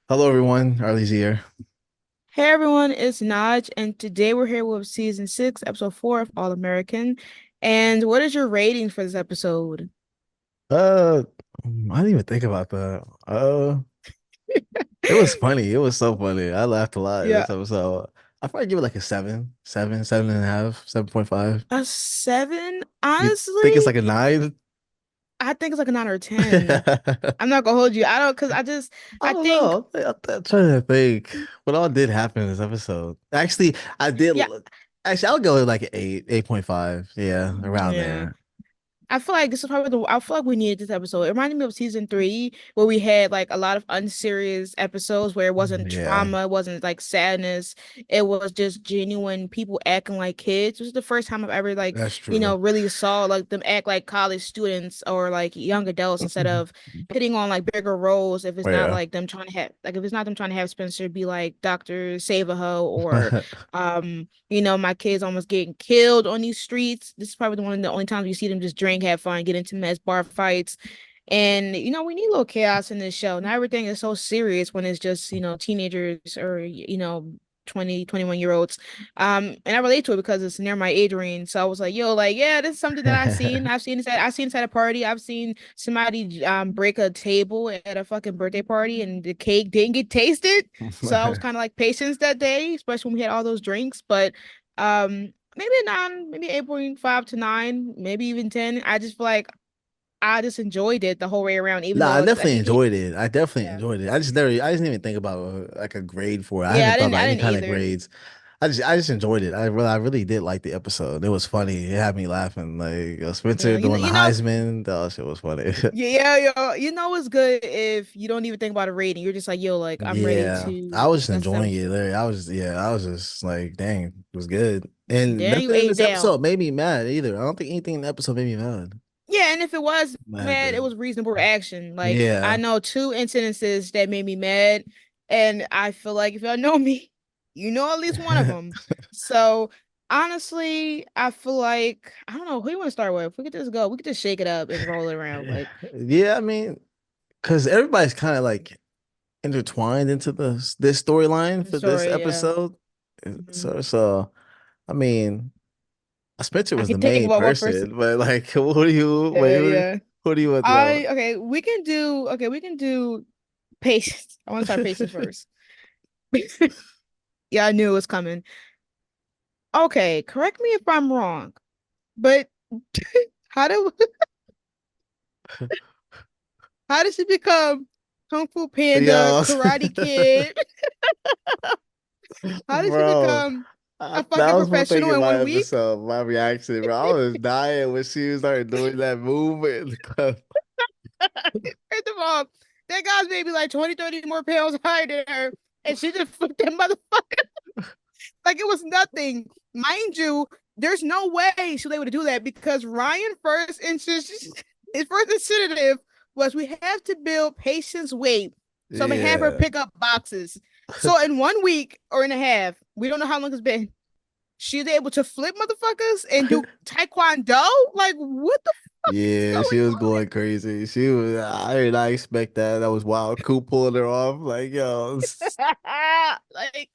Hello, everyone. Arlie's here. Hey everyone, it's Naj, and today we're here with season 6, episode 4 of All American. And what is your rating for this episode? Uh, I didn't even think about that. It was funny. It was so funny. I laughed a lot in Yeah, this episode. I probably give it like a seven and a half, 7.5. a 7? You think it's Honestly, like a nine? I think it's like a 9 or 10. I I'm not gonna hold you. I don't think, know. I'm trying to think what all did happen in this episode. Actually, I did. yeah, Actually, I'll go with like an 8.5. Yeah, around yeah. there. I feel like this is probably I feel like we needed this episode. It reminded me of season 3, where we had like a lot of unserious episodes where it wasn't Yeah, trauma, it wasn't like sadness. It was just genuine people acting like kids. This is the first time I've ever that's true. really saw like them act like college students or like young adults instead of hitting on like bigger roles if it's not Yeah. like them trying to have like if it's not them trying to have Spencer be like Dr. Save a Ho or my kids almost getting killed on these streets. This is probably one of the only times you see them just drink, have fun, get into mess bar fights. And we need a little chaos in this show. Not everything is so serious when it's just, teenagers or 20, 21 year olds. And I relate to it because it's near my age range. So I was like, yo, like, yeah, this is something that I've seen. I've seen this at a party. I've seen somebody break a table at a fucking birthday party and the cake didn't get tasted. So I was kind of like patience that day, especially when we had all those drinks. But maybe a 9, maybe 8.5 to 9, maybe even 10. I just feel like I just enjoyed it the whole way around, even Nah, I though it's definitely like enjoyed it. I definitely yeah. enjoyed it. I just didn't even think about like a grade for it. I Yeah, haven't thought about I any didn't kind of either. grades. I just enjoyed it. I really did like the episode. It was funny. It had me laughing. Like Yeah, Spencer doing the Heisman. That shit was funny. yeah, yo, it's good if you don't even think about a rating. You're just like, yo, like I'm ready Yeah, I to was just discuss this enjoying it. episode. Literally. I was just like, dang, it was good. And Then you nothing in ate it this down. episode made me mad either. I don't think anything in the episode made me mad. Yeah, and if it was Mad mad, it good. was reasonable reaction. Like I Yeah. know two incidences that made me mad, and I feel like if y'all know me, you know at least one of them. So honestly, I feel like I don't know who you want to start with. We could just go. We could just shake it up and roll it around. Like Yeah, I mean, because everybody's kind of like intertwined into this storyline for this sorry, yeah. episode. Mhm. So I mean, Spencer I was the can think main about one person. person, but like, who do you wait? Yeah, yeah. Who do you want to I okay. We can do patience. I want to start patience know? first. Yeah, I knew it was coming. Okay, correct me if I'm wrong, but how do how does she become Kung Fu Panda, Yo, Karate Kid? How did she bro, become a that fucking was one thing professional in in my one week? episode, my reaction, bro. I was dying when she started doing that move in the club. First of all, that guy's maybe like 20, 30 more pounds higher than her, and she just flipped that motherfucker like it was nothing. Mind you, there's no way she'll be able to do that because Ryan first his first initiative was we have to build patience weight. So I'm gonna have her Yeah. pick up boxes. So in 1 week or in a half, we don't know how long it's been. She's able to flip motherfuckers and do taekwondo. Like what the fuck is Yeah, she going was going crazy. She was, I did not expect that. That was wild. Coop pulling her off. Like, yo, on? Like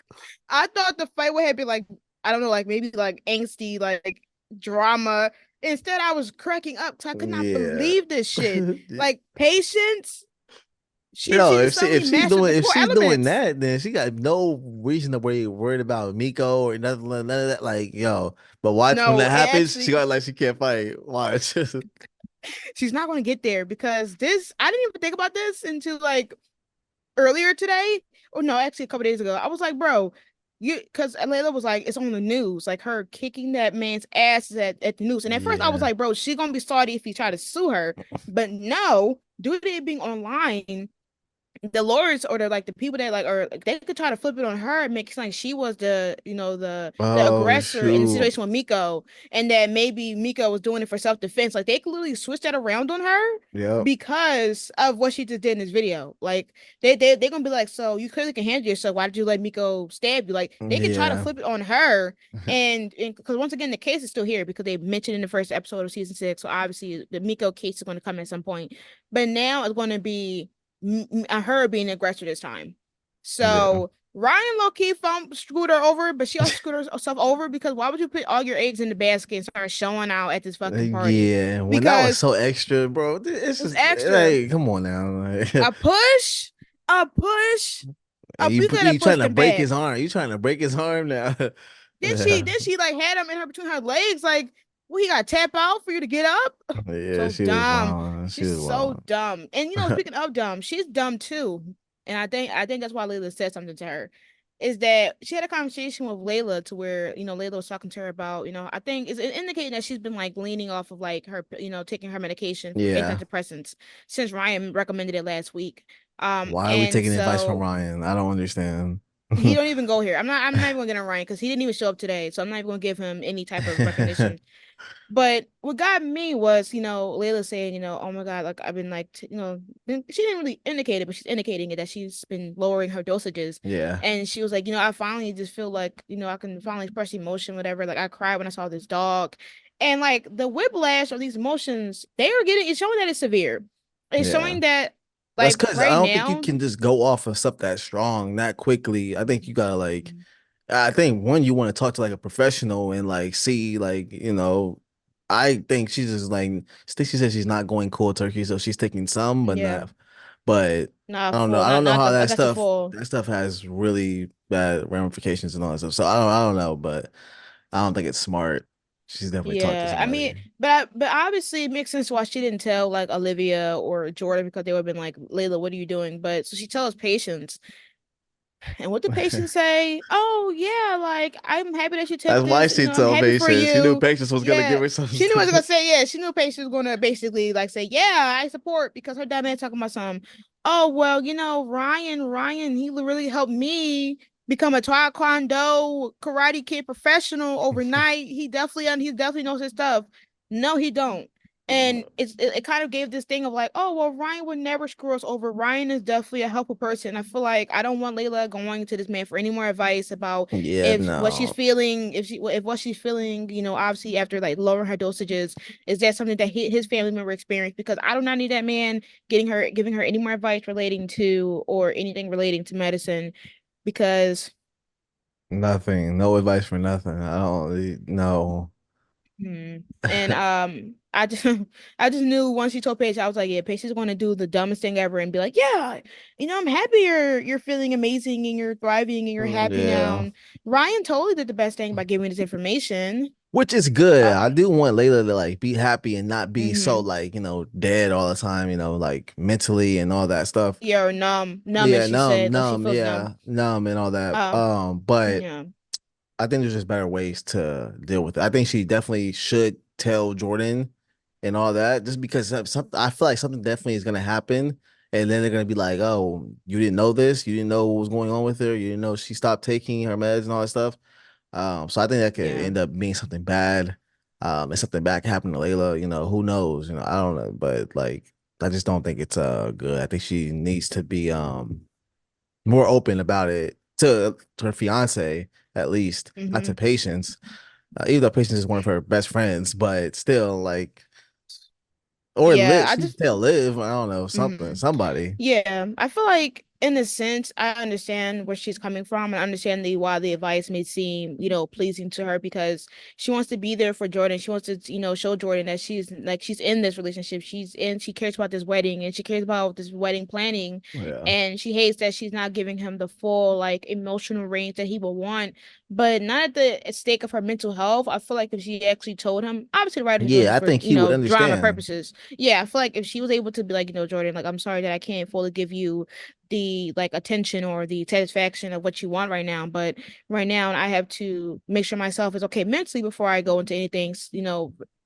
I thought the fight would have been like I don't know, like maybe like angsty, like drama. Instead, I was cracking up because I could not yeah. believe this shit. Like patience, Yo, she just suddenly mastered the if core she's doing elements. that, then she got no reason to be worried about Miko or none of that. Like, yo, but watch when No, that it happens, she actually got like she can't fight. Watch. she's not going to get there because this I didn't even think about this until like earlier today. Or no, actually a couple days ago. I was like, bro, you because Layla was like, it's on the news, like her kicking that man's ass at the news. And at first I was Yeah. like, bro, she's gonna be sorry if he tried to sue her. But no, due to it being online, the lawyers or the people that like or like, they could try to flip it on her and make it like she was the Oh aggressor in the shoot. situation with Miko and that maybe Miko was doing it for self-defense. Like they could literally switch that around on her Yep. because of what she just did in this video. Like they're gonna be like, so you clearly can handle yourself. Why did you let Miko stab you? Like they could try to Yeah. flip it on her and because once again the case is still here because they mentioned in the first episode of season 6. So obviously the Miko case is going to come at some point. But now it's going to be her being the aggressor this time. Yeah. So Ryan low key screwed her over, but she also screwed herself over because why would you put all your eggs in the basket and start showing out at this fucking party? Yeah, when that was Because so extra, bro. It's it was just extra. like, come on now. A push, a push, And you we could have you trying pushed to him break back. his arm. You trying to break his arm now. Then Yeah. she like had him in her between her legs, like, well, he got to tap out for you to get up. Yeah, So she was dumb. wild. She She's was so wild. dumb. And speaking of dumb, she's dumb too. And I think that's why Layla said something to her. Is that she had a conversation with Layla to where, Layla was talking to her about, I think is indicating that she's been like leaning off of like her, taking her medication for Yeah. antidepressants since Ryan recommended it last week. Why are we And taking advice from so Ryan? I don't understand. he don't even go here. I'm not even gonna get him Ryan because he didn't even show up today. So I'm not even gonna give him any type of recognition. But what got me was, Layla saying, oh my God, like I've been like, she didn't really indicate it, but she's indicating it that she's been lowering her dosages. Yeah. And she was like, I finally just feel like, I can finally express emotion, whatever. Like I cried when I saw this dog. And like the whiplash of these emotions, it's showing that it's severe. It's Yeah. showing that That's like because I right don't think you now, can just go off of stuff that strong that quickly. I think you gotta like Mhm. I think one, you want to talk to like a professional and like see like, I think she's just like I think she said she's not going cold turkey, so she's taking some, but Yeah, not but not I don't know. full, I not don't know not how the, I guess the full. that stuff has really bad ramifications and all that stuff. So I don't know, but I don't think it's smart. She's definitely talked to Yeah, I mean, somebody. but obviously it makes sense why she didn't tell like Olivia or Jordan because they would have been like, Layla, what are you doing? But so she tells Patience, and what did Patience say? Oh yeah, like I'm happy that you took That's why this. she I'm told happy for Patience. She knew you. Patience was gonna give Yeah, her some she knew what I was stuff. gonna say. Yeah, she knew Patience was gonna basically like say, yeah, I support because her dad man talking about some. Oh well, Ryan, he really helped me become a taekwondo karate kid professional overnight. He definitely knows his stuff. No, he don't. And it kind of gave this thing of like, oh well, Ryan would never screw us over. Ryan is definitely a helpful person. I feel like I don't want Layla going to this man for any more advice about Yeah, if what she's no. feeling, if what she's feeling, obviously after like lowering her dosages, is that something that his family member experienced? Because I do not need that man giving her any more advice relating to or anything relating to medicine because Nothing. No advice for nothing. I don't no. And I just I just knew once she told Paige, I was like, yeah, Paige is going to do the dumbest thing ever and be like, yeah, I'm happy you're feeling amazing and you're thriving and you're happy now. Yeah. And Ryan totally did the best thing by giving me this information. Which is good. I Uh, do want Layla to like be happy and not be so mm-hmm. like, dead all the time, like mentally and all that stuff. Yeah, or numb as Yeah, she numb, said, like she numb, feels numb. yeah, numb and all that. Um, But yeah, I think there's just better ways to deal with it. I think she definitely should tell Jordan and all that, just because I feel like something definitely is gonna happen, and then they're gonna be like, "Oh, you didn't know this? You didn't know what was going on with her? You didn't know she stopped taking her meds and all that stuff." So I think that could yeah. end up being something bad. And something bad can happen to Layla. Who knows? I don't know, but like, I just don't think it's good. I think she needs to be more open about it to her fiance at least, not Mm-hmm. to Patience. Even though Patience is one of her best friends, but still, like, or Yeah, Liv, I she should just tell Liv. I don't know, something, mhm. somebody. Yeah, I feel like in a sense, I understand where she's coming from and understand why the advice may seem, pleasing to her because she wants to be there for Jordan. She wants to, show Jordan that she's in this relationship. She cares about this wedding and she cares about this wedding planning. Yeah, And she hates that she's not giving him the full like emotional range that he would want, but not at the stake of her mental health. I feel like if she actually told him, obviously the writer's doing yeah, this I for, think he would drama understand. purposes. Yeah, I feel like if she was able to be like, Jordan, like I'm sorry that I can't fully give you the like attention or the satisfaction of what you want right now, but right now I have to make sure myself is okay mentally before I go into anything,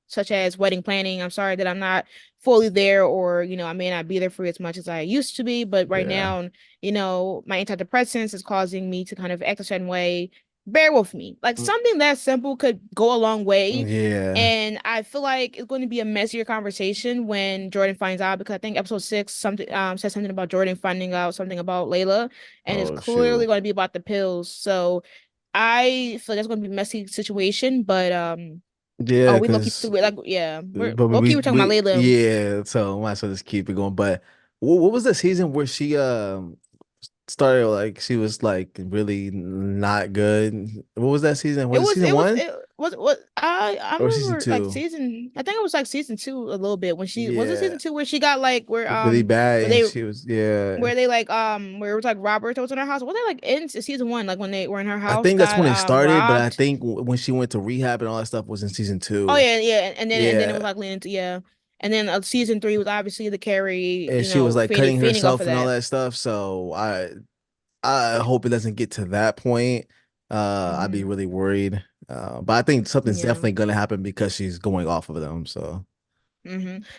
such as wedding planning. I'm sorry that I'm not fully there or, I may not be there for you as much as I used to be, but right Yeah, now, my antidepressants is causing me to kind of act a certain way. Bear with me. Like something that simple could go a long way. yeah. And I feel like it's going to be a messier conversation when Jordan finds out because I think episode 6 something says something about Jordan finding out something about Layla, and it's Oh clearly shoot. going to be about the pills. So I feel like that's going to be a messy situation. But Yeah, oh, we low key because through it. Like yeah, we're but low key. We're talking about we Layla. yeah. So might as well just keep it going. But what was the season where she started like she was like really not good. What was that season? It Was it was season it was one it was what I or season remember like two? season I think it was like season two a little bit when she was it Yeah, season two where she got like really bad, where and they she was yeah. where they like where it was like Robert was in her house. Were they like in season one like when they were in her I house think that's got when it started, but I robbed. think when she went to rehab and all that stuff was in season Oh two. yeah, yeah, and then it was Yeah, like leading to yeah. And then season three was obviously the Carrie, and she was like cutting feigning off herself of and all that. that stuff. So I hope it doesn't get to that point. I'd be Hmm. really worried. But I think something's Yeah. definitely gonna happen because she's going off of them. So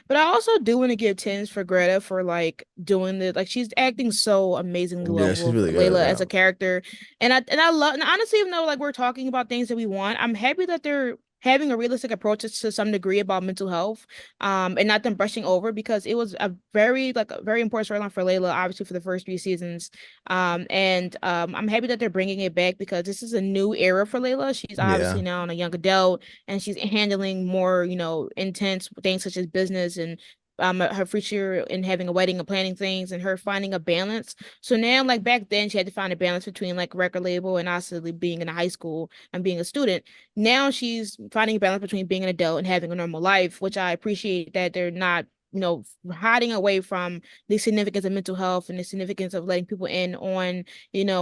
But I also do want to give tens for Greta for like doing the like she's acting so amazingly yeah, well she's with really good. Layla as Yeah, a character, and I love and honestly even though like we're talking about things that we want, I'm happy that they're having a realistic approach to some degree about mental health, and not them brushing over because it was a very important storyline for Layla, obviously for the first three seasons, and I'm happy that they're bringing it back because this is a new era for Layla. She's obviously yeah, now a young adult and she's handling more, intense things such as business and her future in having a wedding and planning things and her finding a balance. So now, like back then, she had to find a balance between like record label and also being in a high school and being a student. Now she's finding a balance between being an adult and having a normal life, which I appreciate that they're not hiding away from the significance of mental health and the significance of letting people in on,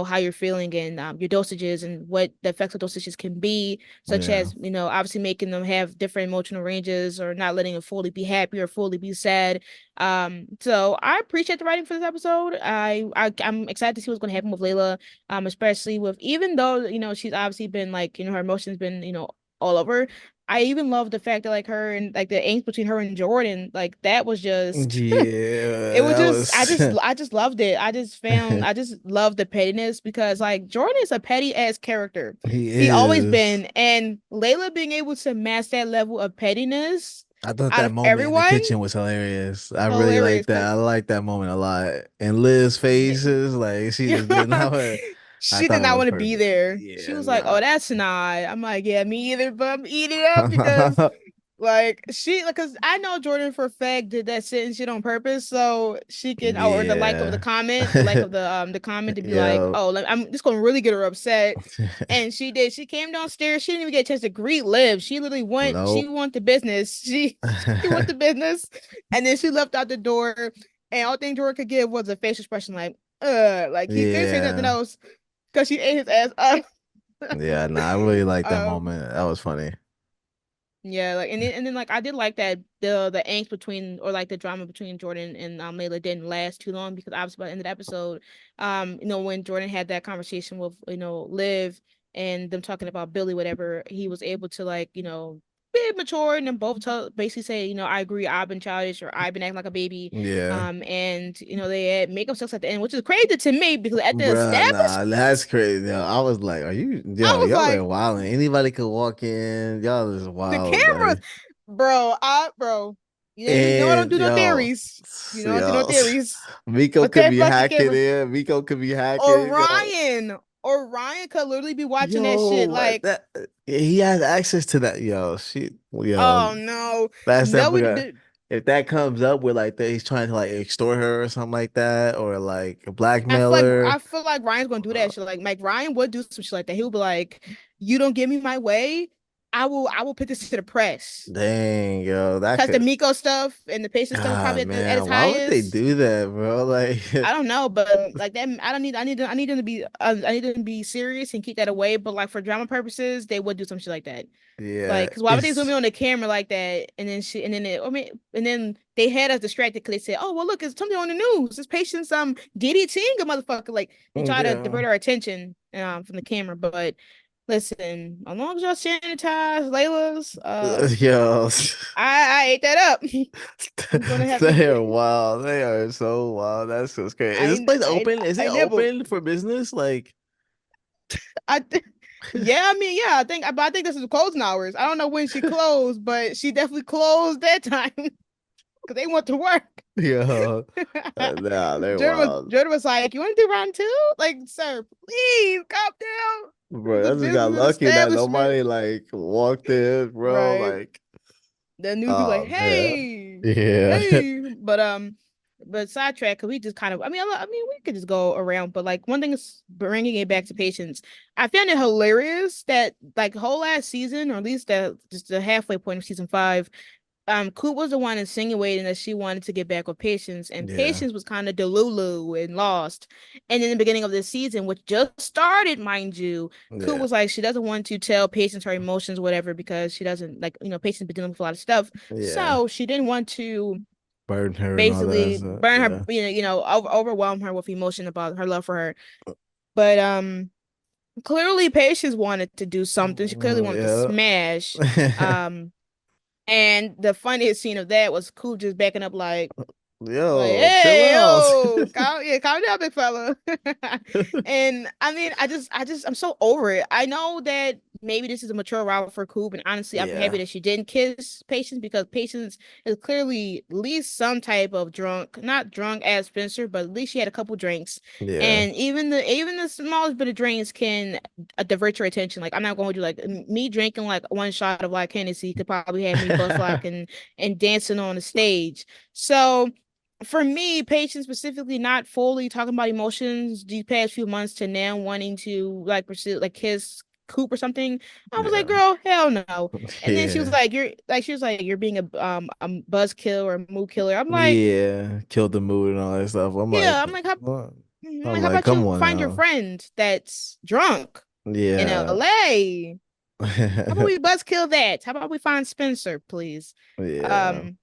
how you're feeling and your dosages and what the effects of dosages can be, such yeah, as, obviously making them have different emotional ranges or not letting them fully be happy or fully be sad. So I appreciate the writing for this episode. I'm excited to see what's going to happen with Layla, especially with even though, she's obviously been like, her emotions been, all over. I even love the fact that like her and like the angst between her and Jordan, like that was just it yeah. was That just was I just loved it. I just loved the pettiness because like Jordan is a petty ass character. he He always is. been, and Layla being able to match that level of pettiness I thought out that of moment in the everyone, kitchen was hilarious. I really like hilarious. that. I like that moment a lot. And Liz faces, like she just did Yeah. not. I She thought did it not was want to be perfect. there. She Yeah, was like, "Oh, that's not." I'm like, "Yeah, me either." But I'm eating it up because, like, because I know Jordan for a fact did that sentence shit on purpose, so she can, or the like of the yeah. comment, the like of the comment to be like, Yeah. "Oh, I'm just gonna really get her upset." And she did. She came downstairs. She didn't even get a chance to greet Liv. She literally went. She Nope. went the business. She went the business, and then she left out the door. And all thing Jordan could give was a facial expression like, like he couldn't say nothing Yeah. else because she ate his ass up. Yeah, nah, I really like that um, moment. That was funny. yeah, like and then like I did like that the angst between or like the drama between Jordan and Layla didn't last too long because obviously by the end of the episode, when Jordan had that conversation with Liv and them talking about Billy, whatever, he was able to like be mature and then both basically say I agree, I've been childish or I've been acting like a baby, Yeah. and they had makeup sex at the end, which is crazy to me because at the Bruh, establishment nah, that's crazy. Yo, I was like, are you, I yo, was y'all are like wilding. Anybody could walk in. Y'all is the wild. cameras, Like, bro. You know I don't and do no theories. You know I don't do no yo, theories. Miko But could that be fucking hacking camera, in. Miko could be hacking. Yo, Orion could literally be watching that yo, shit. what Like, that? He has access to that. Yo, shit. Yo, oh no, that's no, definitely we gonna. did. If that comes up with like that, he's trying to like extort her or something like that, or like blackmail I her. feel like Ryan's gonna do Uh, that shit. Like Ryan would do some shit like that. He'll be like, "You don't give me my way, I will put this to the press." dang, yo, that Because the could. Miko stuff and the patient stuff is Ah probably at its man, why would they highest. do that, bro? Like, I don't know, but like that, I need them to be, I need them to be serious and keep that away. But like for drama purposes, they would do some shit like that. yeah, Like, cause why would they zoom in it's on the camera like that? And then they had us distracted because they said, "Oh, well, look, it's something on the news. This patient's DDTing a motherfucker." Like they try to yeah, divert our attention from the camera. But listen, as long as y'all sanitize Layla's, yo, I ate that up. I'm gonna have to. they are wild. They are so wild. That's so scary. Is this place open? Is it I nibbled. open for business? Like, I th- yeah, I mean, yeah, but I think this is closing hours. I don't know when she closed, but she definitely closed that time because they went to work. yo, nah, they're wild, Jordan was like, "You want to do round two? Like, sir, please calm down. This is bro. a I just got business lucky that establishment, nobody like walked in, bro. right?" Like, The news be like, oh man, "Hey, yeah, hey," but but sidetrack because we just kind of. I mean, we could just go around, but like one thing is bringing it back to Patience. I found it hilarious that like whole last season, or at least the just the halfway point of season five, Coop was the one insinuating that she wanted to get back with Patience, and Yeah, Patience was kind of delulu and lost. And in the beginning of this season, which just started, mind you, Coop yeah, was like she doesn't want to tell Patience her emotions, whatever, because she doesn't like Patience been dealing with a lot of stuff, yeah. so she didn't want to Burden her and all that basically stuff. burn her, Yeah. overwhelm her with emotion about her love for her. But clearly Patience wanted to do something. She clearly wanted to smash. Yeah. Um, and the funniest scene of that was Coop just backing up like, Yo, chill hey, out. yo, calm down, big fella. And I mean, I'm so over it. I know that maybe this is a mature route for Coop, and honestly, I'm happy Yeah, that she didn't kiss Patience because Patience is clearly at least some type of drunk, not drunk as Spencer, but at least she had a couple drinks. yeah. And even the smallest bit of drinks can divert your attention. Like I'm not going to do like me drinking like one shot of like Hennessy could probably have me bust like and dancing on the stage. So for me, Patience specifically not fully talking about emotions these past few months to now wanting to like pursue like kiss Coop or something. I was like, Yeah, girl, hell no. And then she was yeah, like, you're being a buzzkill or a mood killer. I'm like, yeah. Killed the mood and all that stuff. I'm like, yeah, what? I'm I'm like, how like, about come you on find your now. friend that's drunk in Yeah. LA? How about we buzzkill that? How about we find Spencer, please? Yeah. Um,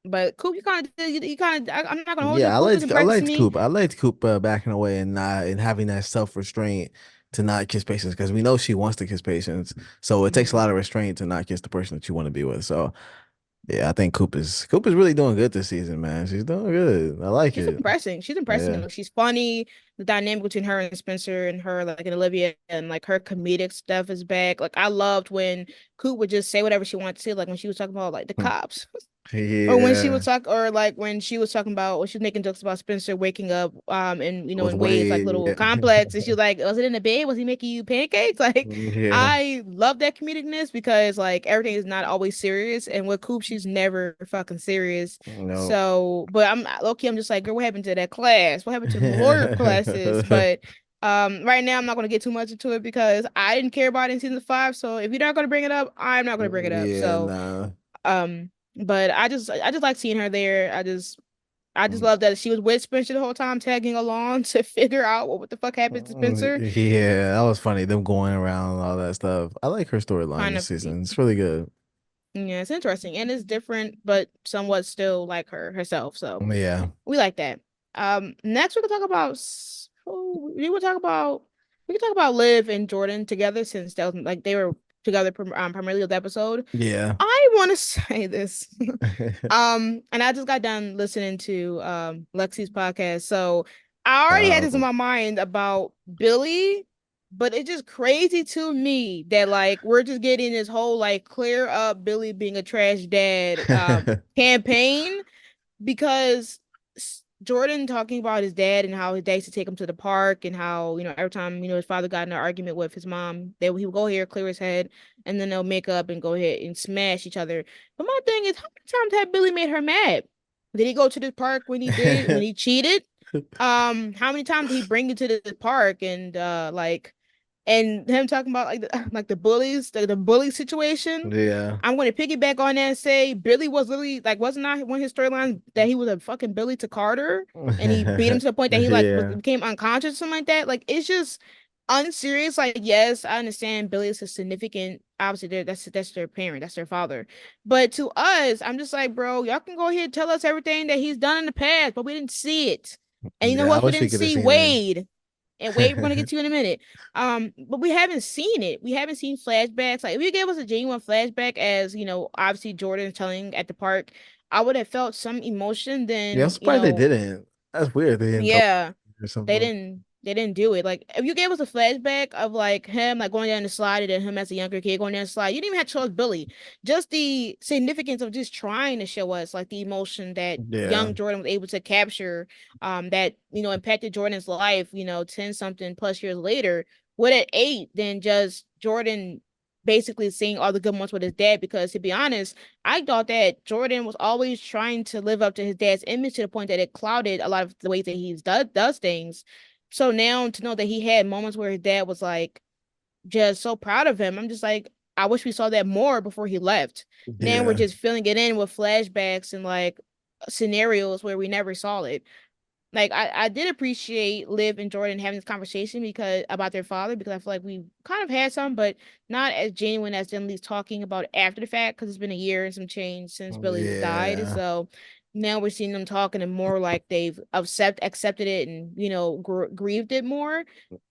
but Coop, you kind of, I'm not gonna hold you. Yeah, Coop is I impressing liked me. Coop. I liked Coop backing away and not and having that self-restraint to not kiss Patience because we know she wants to kiss Patience. So it takes a Mhm. lot of restraint to not kiss the person that you want to be with. So yeah, I think Coop is really doing good this season, man. She's doing good. I like She's it. impressing. She's impressing. Yeah. Like, she's funny. The dynamic between her and Spencer and her, like, and Olivia, and like her comedic stuff is back. Like, I loved when Coop would just say whatever she wanted to say, like when she was talking about like the cops. Or when she would Yeah. talk, or like when she was talking about, when she was making jokes about Spencer waking up, and With in ways like Wade. little Yeah. complex, and she was like, "Was it in the bed? Was he making you pancakes?" Like, Yeah. I love that comedicness because like everything is not always serious, and with Coop, she's never fucking serious. No. So, but I'm low-key, I'm just like, girl, what happened to that class? What happened to them lawyer classes? But right now I'm not gonna get too much into it because I didn't care about it in season five. So if you're not gonna bring it up, I'm not gonna bring it up. Yeah, So nah. but I just like seeing her there. I just love that she was with Spencer the whole time, tagging along to figure out what the fuck happened to Spencer. Yeah, that was funny. Them going around and all that stuff. I like her storyline Kind this of, season. It's really good. yeah, it's interesting and it's different, but somewhat still like herself. So Yeah. we like that. Next we can talk about we can talk about Liv and Jordan together since that was like they were together primarily with the episode. Yeah. I want to say this. And I just got done listening to Lexi's podcast. So I already had this in Um, my mind about Billy, but it's just crazy to me that like we're just getting this whole like clear up Billy being a trash dad campaign because Jordan talking about his dad and how his dad used to take him to the park and how, every time, his father got in an argument with his mom, he would go here, clear his head, and then they'll make up and go ahead and smash each other. But my thing is, how many times had Billy made her mad? Did he go to the park when he cheated? How many times did he bring you to the park and and him talking about like the bullies, the bully situation. yeah. I'm going to piggyback on that and say Billy was literally like wasn't that one of his storylines that he was a fucking Billy to Carter and he beat him to the point that he like Yeah. became unconscious or something like that. Like it's just unserious. Like yes, I understand Billy is a significant. Obviously, that's their parent, that's their father. But to us, I'm just like, bro, y'all can go ahead and tell us everything that he's done in the past, but we didn't see it. And you know who Yeah, I else we wish we didn't could have see? seen Wade. And Wade, we're gonna get to in a minute. But we haven't seen it. We haven't seen flashbacks. Like if you gave us a genuine flashback, as obviously Jordan telling at the park, I would have felt some emotion. Yeah, I'm Then surprised they didn't. That's weird. They didn't tell yeah, or they something. didn't do it. Like if you gave us a flashback of like him like going down the slide and then him as a younger kid going down the slide, you didn't even have to show us Billy. Just the significance of just trying to show us like the emotion that Yeah. young Jordan was able to capture, that impacted Jordan's life, 10 something plus years later. What at 8, then just Jordan. basically seeing all the good moments with his dad. Because to be honest, I thought that Jordan was always trying to live up to his dad's image to the point that it clouded a lot of the ways that does things. So now to know that he had moments where his dad was like just so proud of him, I'm just like, I wish we saw that more before he left. Now we're Yeah. just filling it in with flashbacks and like scenarios where we never saw it. Like I did appreciate Liv and Jordan having this conversation because about their father, because I feel like we kind of had some, but not as genuine as them at least talking about it after the fact, because it's been a year and some change since Billy died. Yeah. So now we're seeing them talking and more like they've accepted it and grieved it more.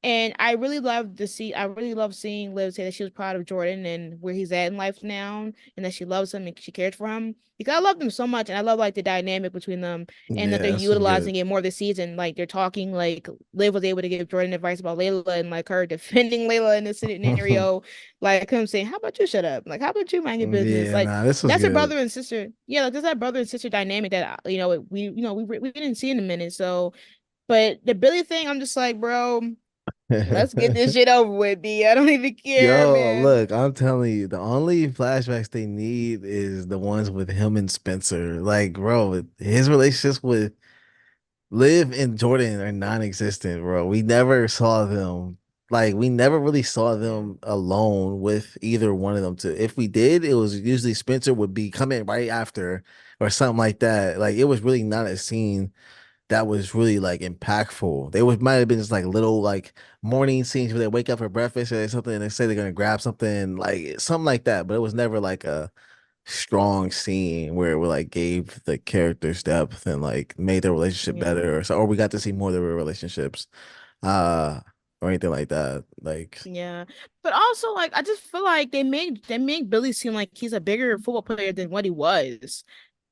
And I really love seeing Liv say that she was proud of Jordan and where he's at in life now, and that she loves him and she cares for him, because I love them so much, and I love like the dynamic between them, and that they're Yeah, this was good. utilizing it more this season. Like they're talking, like Liv was able to give Jordan advice about Layla and like her defending Layla in this scenario, like him saying, "How about you shut up? Like, how about you mind your business?" Yeah, Like nah, this was that's a good. brother and sister. Yeah, like there's that brother and sister dynamic that we didn't see in a minute. So, but the Billy thing, I'm just like, bro, let's get this shit over with, B. I don't even care, Yo, man. look, I'm telling you, the only flashbacks they need is the ones with him and Spencer. Like, bro, his relationships with Liv and Jordan are non-existent, bro. We never saw them. Like, we never really saw Yeah, them alone with either one of them. To if we did, it was usually Spencer would be coming right after or something like that. Like, it was really not a scene that was really like impactful. They might have been just like little like morning scenes where they wake up for breakfast or something and they say they're gonna grab something like something like that. But it was never like a strong scene where it like gave the characters depth and like made their relationship yeah. better or we got to see more of their relationships uh or anything like that. Like Yeah. But also like I just feel like they make Billy seem like he's a bigger football player than what he was.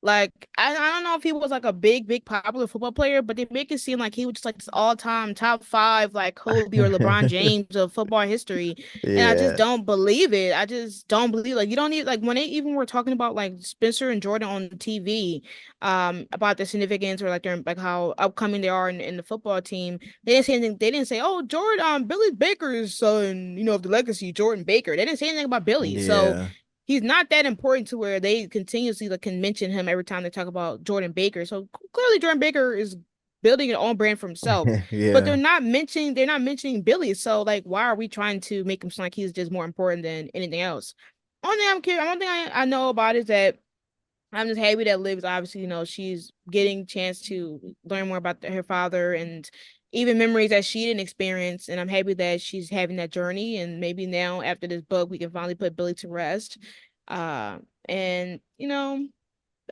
Like I don't know if he was like a big popular football player, but they make it seem like he was just like this all-time top five like Kobe or LeBron James of football history. And I just yeah. don't believe it. I just don't believe, like, you don't need, like, when they even were talking about like Spencer and Jordan on TV about the significance, or like their like how upcoming they are in the football team. They didn't say anything. They didn't say, "Oh, Jordan, Billy Baker's son, of the legacy, Jordan Baker." They didn't say anything about Billy. So Yeah. he's not that important to where they continuously like can mention him every time they talk about Jordan Baker. So clearly, Jordan Baker is building an own brand for himself. But Yeah. they're not mentioning Billy. So like, why are we trying to make him sound like he's just more important than anything else? Only thing I'm curious. One thing I know about is that I'm just happy that Liv's obviously, she's getting chance to learn more about her father and even memories that she didn't experience. And I'm happy that she's having that journey. And maybe now after this book, we can finally put Billy to rest. Uh, and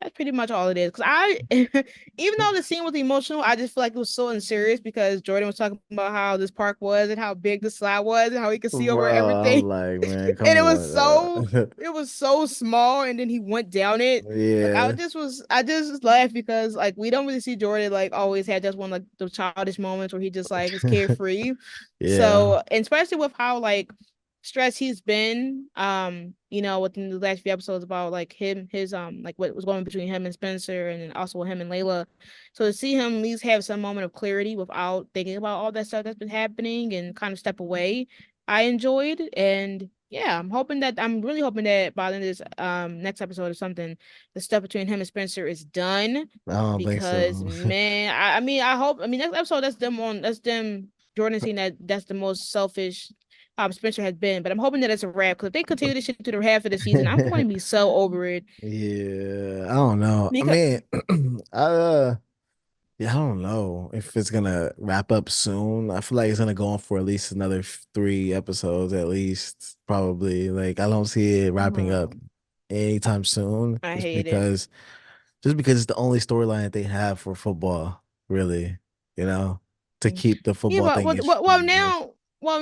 that's pretty much all it is. Because even though the scene was emotional, I just feel like it was so unserious because Jordan was talking about how this park was and how big the slide was and how he could see over Bro, everything. I'm like, man, come And on. it was so small, and then he went down it. Like Yeah. I just laughed because like we don't really see Jordan like always had just one like the childish moments where he just like is carefree. Yeah. So, and especially with how like stressed he's been, within the last few episodes about like his like what was going between him and Spencer, and then also him and Layla. So to see him at least have some moment of clarity without thinking about all that stuff that's been happening and kind of step away, I enjoyed. And yeah, I'm really hoping that by the end of this next episode or something, the stuff between him and Spencer is done. I don't think Because so. man, I mean next episode, that's them Jordan saying that that's the most selfish Spencer has been. But I'm hoping that it's a wrap, because if they continue this shit to the half of the season, I'm going to be so over it. Yeah, I don't know. I Because mean, I yeah, I don't know if it's gonna wrap up soon. I feel like it's gonna go on for at least another 3 episodes at least, probably. Like I don't see it wrapping up anytime soon, I hate it. just because it's the only storyline that they have for football, really, you know, to keep the Yeah, football but thing well interesting.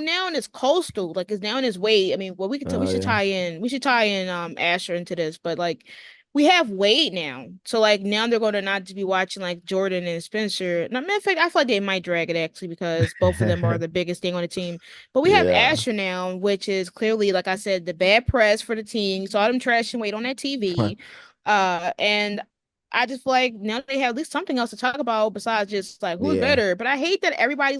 now, it's coastal, like it's now in its way. I mean, well, we Oh should yeah. tie in Asher into this, but like we have Wade now, so like now they're going to not just be watching like Jordan and Spencer. Now, matter of fact, I feel like they might drag it actually, because both of them are the biggest thing on the team. But we have Yeah. Asher now, which is clearly, like I said, the bad press for the team. You saw them trashing Wade on that TV, and I just feel like now they have at least something else to talk about besides just like who's Yeah. better. But I hate that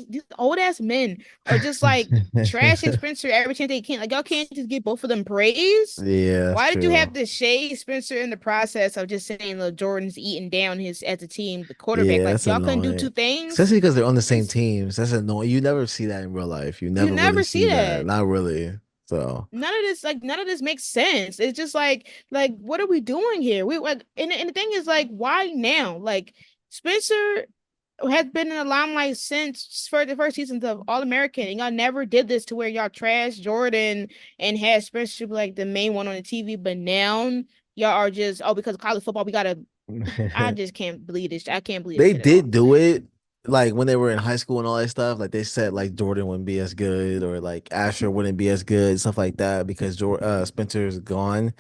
these old ass men are just like trashing Spencer every chance they can. Like y'all can't just give both of them praise. Yeah, that's Why did you true. have to shade Spencer in the process of just saying, "Look, Jordan's eating down his as a team, the quarterback"? Yeah, Like that's y'all couldn't do annoying. two things. Especially because they're on the same It's teams. That's annoying. You never see that in real life. You you never really never see see that. that. Not really. So None of this makes sense. It's just like what are we doing here? We like and the thing is like why now? Like Spencer has been in the limelight since for the first seasons of All American, and y'all never did this to where y'all trash Jordan and had Spencer be like the main one on the TV. But now y'all are just because of college football, we gotta. I just can't believe this. I can't believe this they shit at all. did do it like when they were in high school and all that stuff. Like they said like Jordan wouldn't be as good or like Asher wouldn't be as good, stuff like that because Spencer's gone.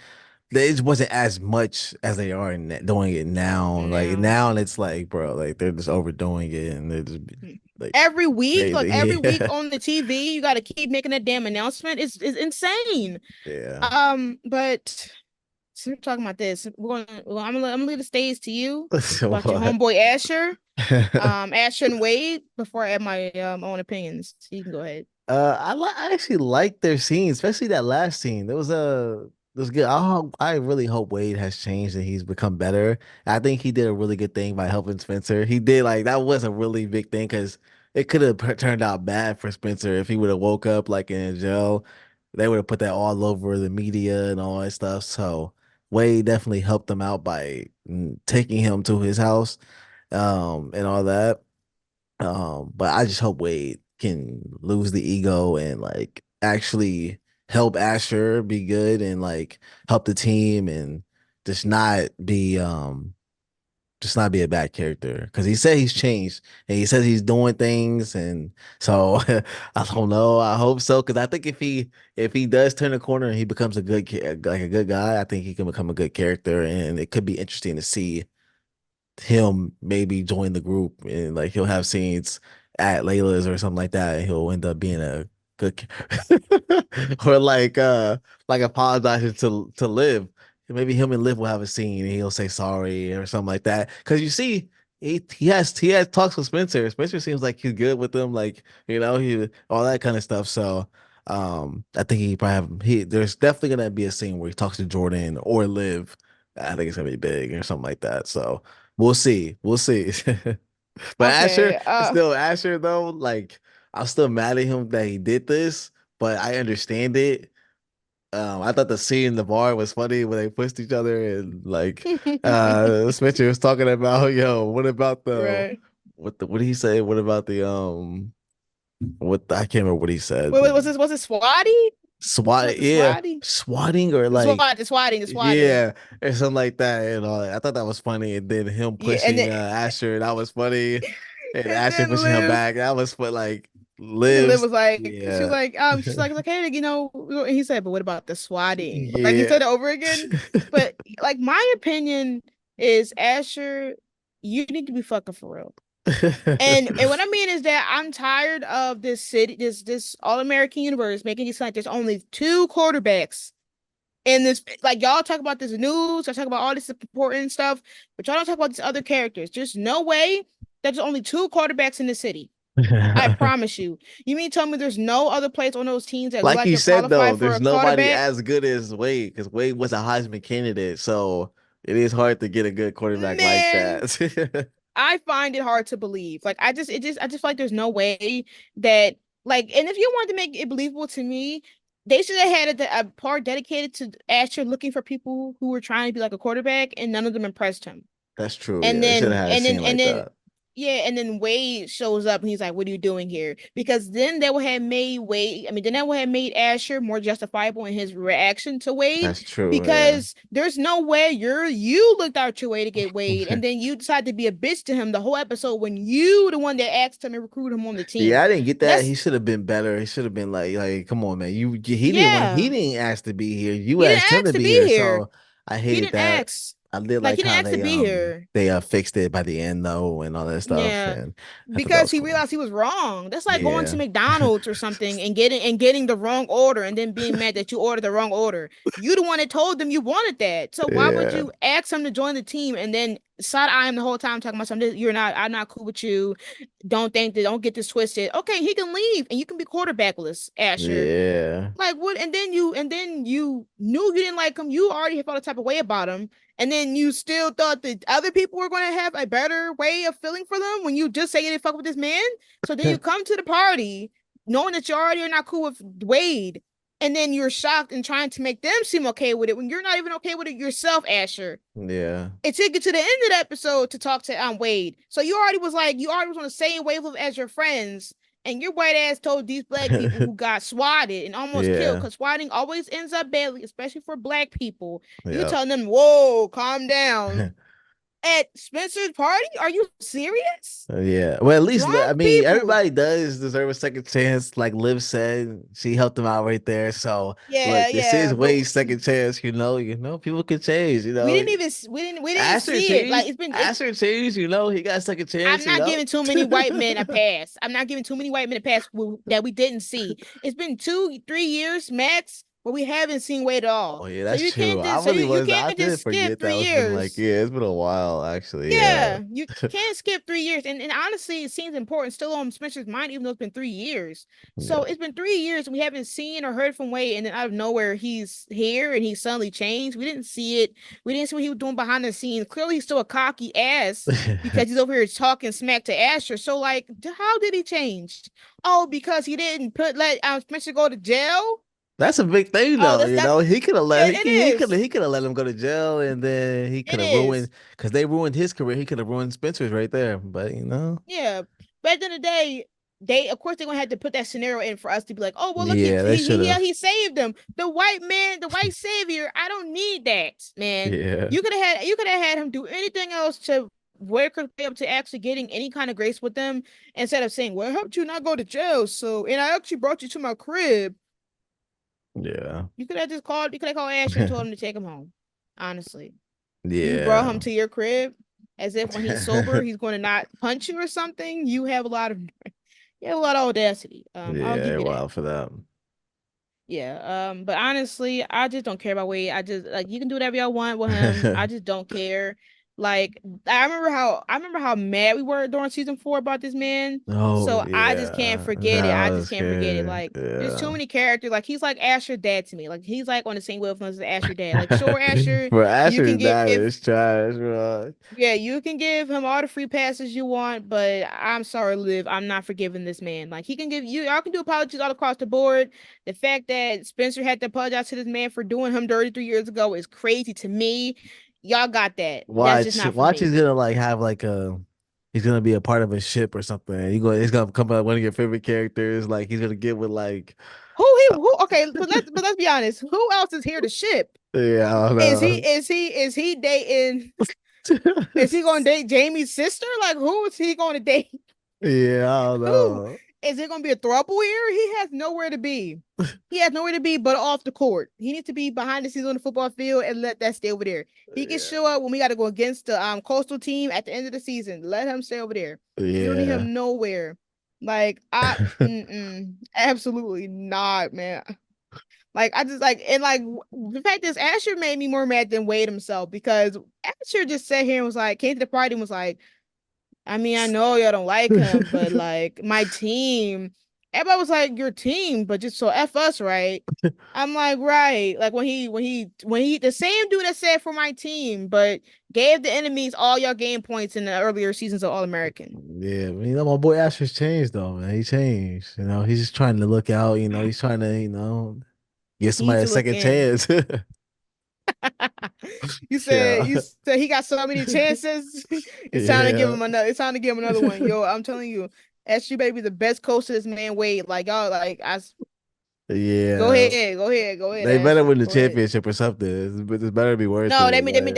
They just wasn't as much as they are doing it now. Like Now now it's like, bro, like they're just overdoing it and they're just like every week, like every crazy. week on the TV, you got to keep making a damn announcement. It's insane. Yeah. But since we're talking about this, I'm gonna leave the stage to you So about your what? homeboy Asher, Asher and Wade before I add my own opinions. So you can go ahead. I actually like their scene, especially that last scene. It was good. I really hope Wade has changed and he's become better. I think he did a really good thing by helping Spencer. He did like that was a really big thing because it could have turned out bad for Spencer if he would have woke up like in jail. They would have put that all over the media and all that stuff. So Wade definitely helped them out by taking him to his house, and all that. But I just hope Wade can lose the ego and like actually help Asher be good and like help the team and just not be just not be a bad character because he said he's changed and he says he's doing things and so I don't know. I hope so because I think if he does turn a corner and he becomes a like a good guy, I think he can become a good character and it could be interesting to see him maybe join the group and like he'll have scenes at Layla's or something like that and he'll end up being a good or like apologizing to Liv. Maybe him and Liv will have a scene and he'll say sorry or something like that. Cause you see he has talks with Spencer. Spencer seems like he's good with them, like he all that kind of stuff. So I think he probably there's definitely gonna be a scene where he talks to Jordan or Liv. I think it's gonna be big or something like that. So we'll see. We'll see. But Okay. Asher though, like I'm still mad at him that he did this, but I understand it. I thought the scene in the bar was funny when they pushed each other and like Spencer was talking about, yo, what about Right. what did he say? What about the I can't remember what he said. Wait, was this Swatty? Was SWAT, that the yeah, Swatty? swatting or like The swatting. yeah, or something like that. And all I thought that was funny. And then him Yeah, and pushing then Asher, that was funny. And and Asher then pushing him Liv back, that was like and then Liv lives. was like, Yeah, she's like, hey, and he said, but what about the swatting? Like he yeah. said it over again. But like my opinion is Asher, you need to be fucking for real. And what I mean is that I'm tired of this city, this All American universe making it sound like there's only two quarterbacks in this. Like y'all talk about this news, I talk about all this important stuff, but y'all don't talk about these other characters. There's no way that there's only two quarterbacks in the city. I promise you. You mean tell me there's no other players on those teams that look Like like you they're said qualified though, for there's a nobody quarterback? as good as Wade because Wade was a Heisman candidate, so it is hard to get a good quarterback like Man, that. I find it hard to believe. Like I just feel like there's no way that and if you wanted to make it believable to me, they should have had a part dedicated to Asher looking for people who were trying to be like a quarterback, and none of them impressed him. That's true. And Yeah, they should then have had a and then scene and like then that. yeah, and then Wade shows up and he's like, "What are you doing here?" Because then that would have made Wade. I mean, then that would have made Asher more justifiable in his reaction to Wade. That's true. Because there's no way you looked out your way to get Wade, Yeah. and then you decide to be a bitch to him the whole episode when you the one that asked him to recruit him on the team. Yeah, I didn't get that. He Let's should have been better. He should have been come on, man. He Yeah, didn't ask to be here. You he didn't asked him ask to to be be here. here. So I He hated didn't that. ask. I did Like like he didn't how ask to be here. they fixed it by the end though and all that stuff. Yeah, And I thought that because was he cool. realized he was wrong. That's like going to Yeah. McDonald's or something and getting the wrong order and then being mad that you ordered the wrong order. You the one that told them you wanted that. So why would Yeah. you ask him to join the team and then side eye him the whole time, talking about something. You're not. I'm not cool with you. Don't think that. Don't get this twisted. Okay, he can leave, and you can be quarterbackless, Asher. Yeah. Like what? And then you knew you didn't like him. You already felt a type of way about him, and then you still thought that other people were going to have a better way of feeling for them when you just say you didn't fuck with this man. So then you come to the party knowing that you already are not cool with Wade, and then you're shocked and trying to make them seem okay with it when you're not even okay with it yourself, Asher. Yeah. It took you to the end of the episode to talk to Wade. So you already was on the same wavelength as your friends. And your white ass told these black people who got swatted and almost killed, Yeah. because swatting always ends up badly, especially for black people. You Yeah. telling them, whoa, calm down. At Spencer's party? Are you serious? Yeah. Well, at least I Drunk mean, people. everybody does deserve a second chance. Like Liv said, she helped him out right there. So Yeah, look, this is yeah. But Wade's second chance. People can change. we didn't even we didn't Asher see it. Like changed. it's been it's Asher changed. He got a second I'm chance. not giving too many white men a pass. I'm not giving too many white men a pass that we didn't see. It's been 2, 3 years max where we haven't seen Wade at all. Oh yeah, So that's you true. can't I just so really you was. I can't just did skip forget that three it's been like, years. yeah, it's been a while actually. Yeah. Yeah, you can't skip 3 years. And honestly, it seems important still on Spencer's mind, even though it's been 3 years. So Yeah. it's been 3 years and we haven't seen or heard from Wade. And then out of nowhere, he's here and he's suddenly changed. We didn't see it. We didn't see what he was doing behind the scenes. Clearly, he's still a cocky ass because he's over here talking smack to Asher. So, like, how did he change? Oh, because he didn't let Spencer go to jail? That's a big thing Oh, though, that's He could have let it is. he could have let him go to jail and then he could It have ruined is. because they ruined his career. He could have ruined Spencer's right there. But Yeah. But at the end of the day, they of course they're gonna have to put that scenario in for us to be like, oh well, look, yeah, they should yeah, have. he saved him. The white man, the white savior. I don't need that, man. Yeah. You could have had him do anything else to work his way up to actually getting any kind of grace with them instead of saying, well, I helped you not go to jail. So and I actually brought you to my crib. Yeah. You could have called Asher and told him to take him home. Honestly. You brought him Yeah. to your crib as if when he's sober he's going to not punch you or something. You have a lot of audacity. I'll give Yeah, you that. wow for that. Yeah. But honestly, I just don't care about Wade. I just like you can do whatever y'all want with him. I just don't care. Like I remember how mad we were during season 4 about this man. Oh So I just can't yeah. forget it. I That just was can't forget it. scary. Like there's too Yeah. mess characters. Like he's like Asher dad to me. Like he's like on the same wavelength as Asher dad. Like sure, Asher, For you can Asher's give dad is trash, bro. yeah, you can give him all the free passes you want, but I'm sorry, Liv, I'm not forgiving this man. Like he can give you, y'all can do apologies all across the board. The fact that Spencer had to apologize to this man for doing him dirty 3 years ago is crazy to me. Y'all got that. That's just not for Watch he's me. gonna like have like a he's gonna be a part of a ship or something. He's gonna come up one of your favorite characters. Like he's gonna get with like Who okay, but let's be honest. Who else is here to ship? yeah, I don't know. Is he dating is he gonna date Jamie's sister? Like who is he gonna date? Yeah, I don't Who know. is it going to be a throuple here? He has nowhere to be. He has nowhere to be but off the court. He needs to be behind the scenes on the football field and let that stay over there. He can Yeah. show up when we got to go against the coastal team at the end of the season. Let him stay over there. We don't need Yeah. him nowhere. Like absolutely not, man. Like I just like and like the fact is Asher made me more mad than Wade himself because Asher just sat here and was like came to the party and was like I mean, I know y'all don't like him, but like my team, everybody was like your team, but just so F us, right? I'm like, right. Like when he the same dude that said for my team, but gave the enemies all your game points in the earlier seasons of All American. Yeah, my boy Asher's changed though, man. He changed. He's just trying to look out, he's trying to, give He needs somebody a to look second in. chance. You Yeah. said he got so many chances. It's time to give Yeah. him another. It's time to give him another one. Yo, I'm telling you, SG baby, the best coach to this man Wade. Like y'all, like Yeah. go ahead, They better Asher, Win the go ahead. championship or something. It's better be worth No, it. Like they're that's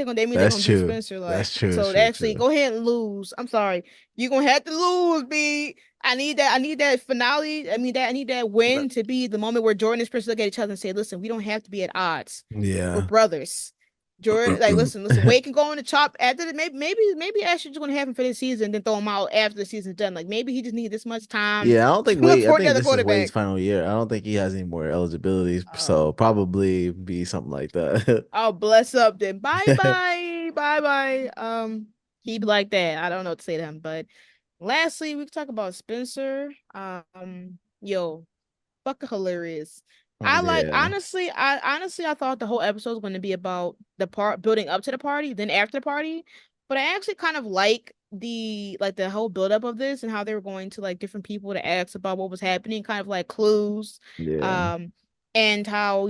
gonna beat true. Spencer. Like That's true. so, True. actually, True. go ahead and lose. I'm sorry, you're gonna have to lose, B. I need that finale. I need that win to be the moment where Jordan and Spencer look at each other and say, "Listen, we don't have to be at odds. We're Yeah. brothers." Jordan, like, listen. Wade can go on the chop after the maybe Ashley's just gonna have him for this season, then throw him out after the season's done. Like maybe he just needs this much time Yeah, I don't think to look Wade. I for think another this is Wade's quarterback. final year. I don't think he has any more eligibilities, Oh, so probably be something like that. I'll bless up then. Bye bye. bye bye. He'd be like that. I don't know what to say to him. But lastly, we can talk about Spencer. Yo, fucking hilarious. I like Yeah. honestly I thought the whole episode was going to be about the part building up to the party, then after the party. But I actually kind of like the whole build up of this and how they were going to like different people to ask about what was happening, kind of like clues. Yeah. Um and how,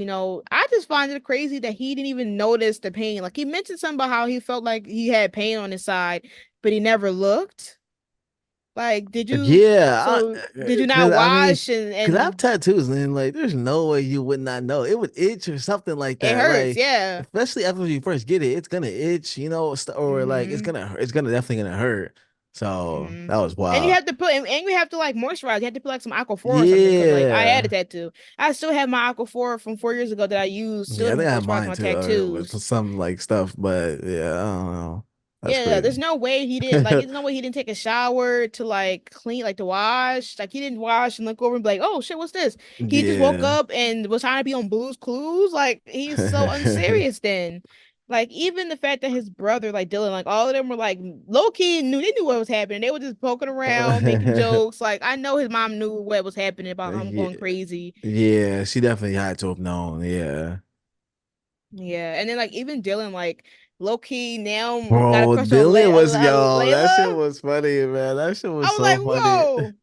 I just find it crazy that he didn't even notice the pain. Like he mentioned something about how he felt like he had pain on his side, but he never looked. Like, Yeah, did you not cause I mean, wash cause I have and tattoos, and like, there's no way you would not know. It would itch or something like it that. hurts, Like, yeah. especially after you first get it, it's gonna itch, or like Mm-hmm. it's gonna definitely gonna hurt. So Mm-hmm. that was And you wild. have to put and you have to like moisturize. You have to put like some Aquaphor or something because like I had a Yeah, tattoo. I still have my Aquaphor from 4 years ago that I use still yeah, I to think I have moisturize mine my too. With tattoos. some like stuff, but yeah, I don't know. That's Yeah, crazy. there's no way he didn't there's no way he didn't take a shower to like clean, like to wash. Like he didn't wash and look over and be like, oh shit, what's this? He just woke Yeah. up and was trying to be on Blue's Clues. Like he's so unserious then. Like even the fact that his brother, like Dylan, like all of them were like low key they knew what was happening. They were just poking around, making jokes. Like I know his mom knew what was happening about him Yeah, going crazy. yeah, she definitely had to have known. Yeah. Yeah, and then like even Dylan, like low key now got a Bro, crush on Dylan was that shit Layla. was funny, man. That shit I was was so like, funny. whoa.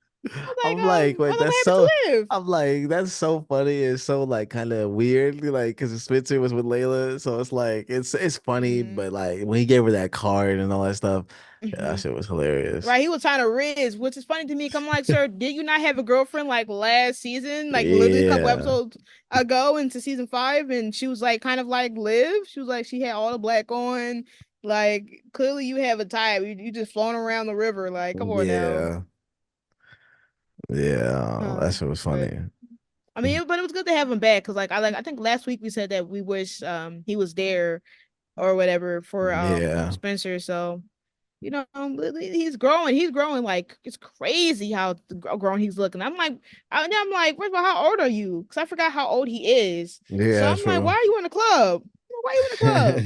I was like, I'm like, wait, what happened to Liv? I'm like, that's so funny. It's so like kind of weird, like because Spencer was with Layla, so it's like it's funny, Hmm. but like when he gave her that card and all that stuff, yeah, that Hmm. shit was hilarious. Right, he was trying to riz, which is funny to me. 'Cause I'm like, sir, did you not have a girlfriend like last season, like literally a couple Yeah, episodes ago into season 5, and she was like kind of like Liv. She was like she had all the black on. Like clearly you have a type. You just flown around the river. Like come on now. yeah, yeah. That shit was But funny. I mean, but it was good to have him back because I think last week we said that we wish he was there or whatever for Yeah, Spencer. So he's growing. He's growing like it's crazy how grown he's looking. I'm like, first of all, how old are you? Because I forgot how old he is. So yeah, I'm like, why true. are you in the club? Why are you in the club?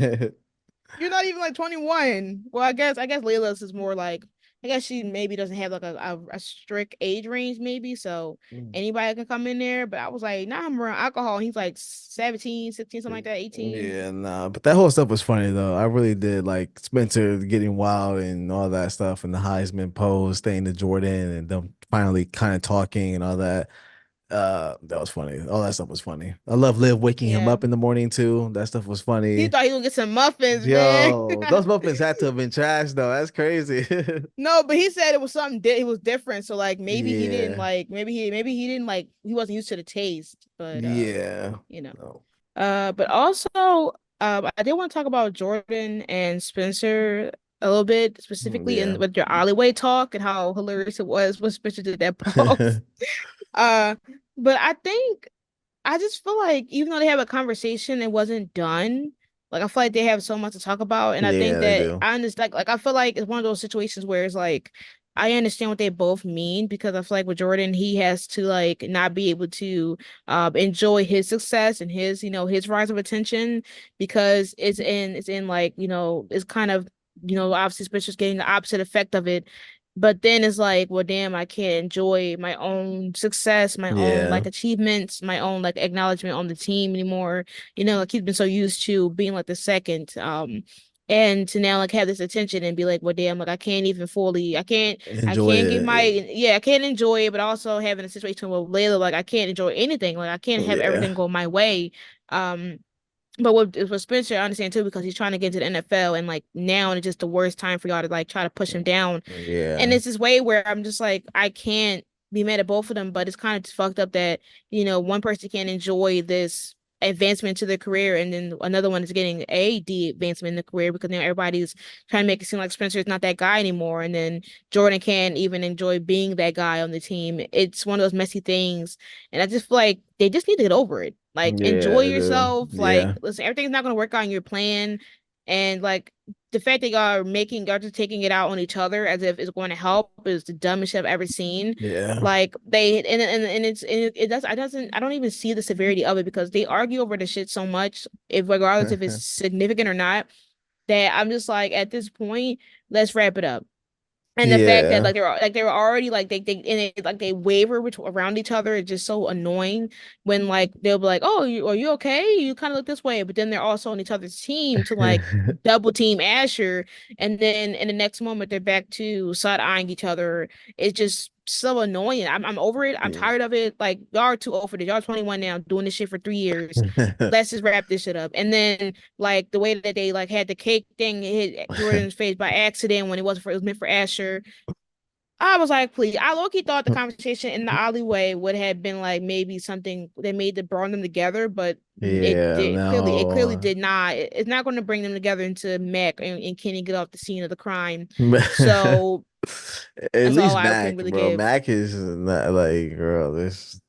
You're not even like 21. Well, I guess Layla's is more like I guess she maybe doesn't have like a strict age range, maybe. So anybody can come in there. But I was like, nah, I'm around alcohol. He's like 17, 16, something like that, 18. Yeah, nah, but that whole stuff was funny though. I really did like Spencer getting wild and all that stuff, and the Heisman pose, staying to Jordan, and them finally kind of talking and all that. That was funny. All that stuff was funny. I love Liv waking him Yeah. up in the morning too. That stuff was He funny. thought he would get some muffins, man. Yo, those muffins had to have been trash though. That's crazy. No, but he said it was something it was different. So like maybe he didn't Yeah, like maybe he didn't like he wasn't used to the taste. But yeah. you know. No. But also I did want to talk about Jordan and Spencer a little bit, specifically in Yeah. with your alleyway talk and how hilarious it was when Spencer did that pause. Uh but I just feel like even though they have a conversation, it wasn't done. Like I feel like they have so much to talk about, and I think Yeah, they that do. I understand. Like I feel like it's one of those situations where it's like I understand what they both mean because I feel like with Jordan, he has to like not be able to enjoy his success and his his rise of attention because it's in like it's kind of obviously Spencer's getting the opposite effect of it, but then it's like, well, damn, I can't enjoy my own success, my own Yeah. like achievements, my own like acknowledgement on the team anymore. Like he's been so used to being like the second. And to now like have this attention and be like, well, damn, like I can't even fully, I Enjoy can't give it. yeah, I can't enjoy it, but also having a situation with Layla, like I can't enjoy anything, like I can't have Yeah. everything go my way. Um, but with Spencer, I understand too because he's trying to get into the NFL, and like now it's just the worst time for y'all to like try to push him down. And Yeah. it's this way where I'm just like, I can't be mad at both of them, but it's kind of just fucked up that, one person can't enjoy this advancement to their career and then another one is getting a D advancement in the career because now everybody's trying to make it seem like Spencer is not that guy anymore. And then Jordan can't even enjoy being that guy on the team. It's one of those messy things. And I just feel like they just need to get over it. Like Yeah, enjoy they do. yourself. Like, Yeah. listen, everything's not gonna work out on your plan. And like the fact that y'all just taking it out on each other as if it's going to help is the dumbest shit I've ever seen. Yeah. Like they and it does I don't even see the severity of it because they argue over the shit so much if regardless if it's significant or not. that I'm just like, at this point, let's wrap it up. And the fact that Yeah. like they're already like they and it, like they waver around each other is just so annoying when like they'll be like, oh, are you okay, you kind of look this way, but then they're also on each other's team to like double team Asher, and then in the next moment they're back to side eyeing each other. It's just so annoying. I'm over it. I'm Yeah. tired of it. Like, y'all are too old for this. Y'all 21 now, doing this shit for 3 years. Let's just wrap this shit up. And then like the way that they like had the cake thing hit Jordan's face by accident when it was meant for Asher. I was like, please. I low-key thought the conversation in the alleyway would have been like maybe something that made the brought them together, but Yeah, it clearly no. did not. It's not going to bring them together into Mac and Kenny get off the scene of the crime. So At that's all least I can Mac, really bro. give. Mac is not like, girl, I just